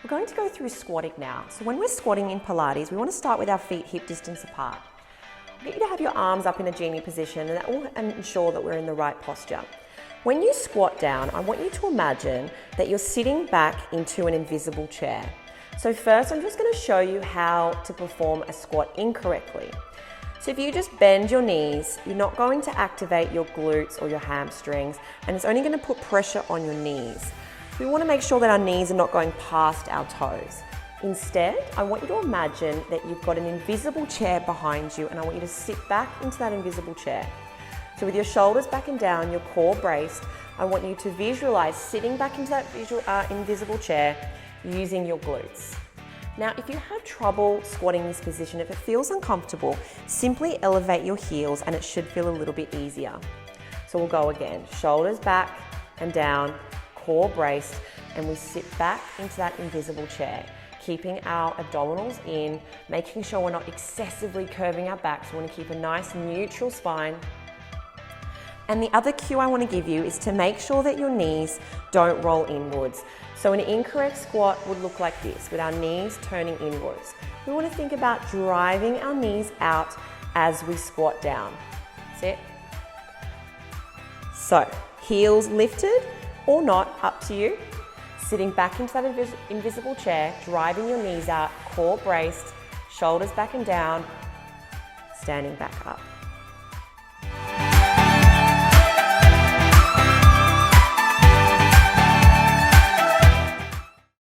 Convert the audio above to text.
We're going to go through squatting now. So when we're squatting in Pilates, we want to start with our feet hip distance apart. I'll get you to have your arms up in a genie position, and that will ensure that we're in the right posture. When you squat down, I want you to imagine that you're sitting back into an invisible chair. So first, I'm just going to show you how to perform a squat incorrectly. So if you just bend your knees, you're not going to activate your glutes or your hamstrings, and it's only going to put pressure on your knees. We want to make sure that our knees are not going past our toes. Instead, I want you to imagine that you've got an invisible chair behind you, and I want you to sit back into that invisible chair. So with your shoulders back and down, your core braced, I want you to visualize sitting back into that invisible chair using your glutes. Now, if you have trouble squatting this position, if it feels uncomfortable, simply elevate your heels and it should feel a little bit easier. So we'll go again, shoulders back and down, core braced, and we sit back into that invisible chair, keeping our abdominals in, making sure we're not excessively curving our backs. We want to keep a nice neutral spine. And the other cue I want to give you is to make sure that your knees don't roll inwards. So an incorrect squat would look like this, with our knees turning inwards. We want to think about driving our knees out as we squat down. That's it. So, heels lifted or not, up to you. Sitting back into that invisible chair, driving your knees out, core braced, shoulders back and down, standing back up.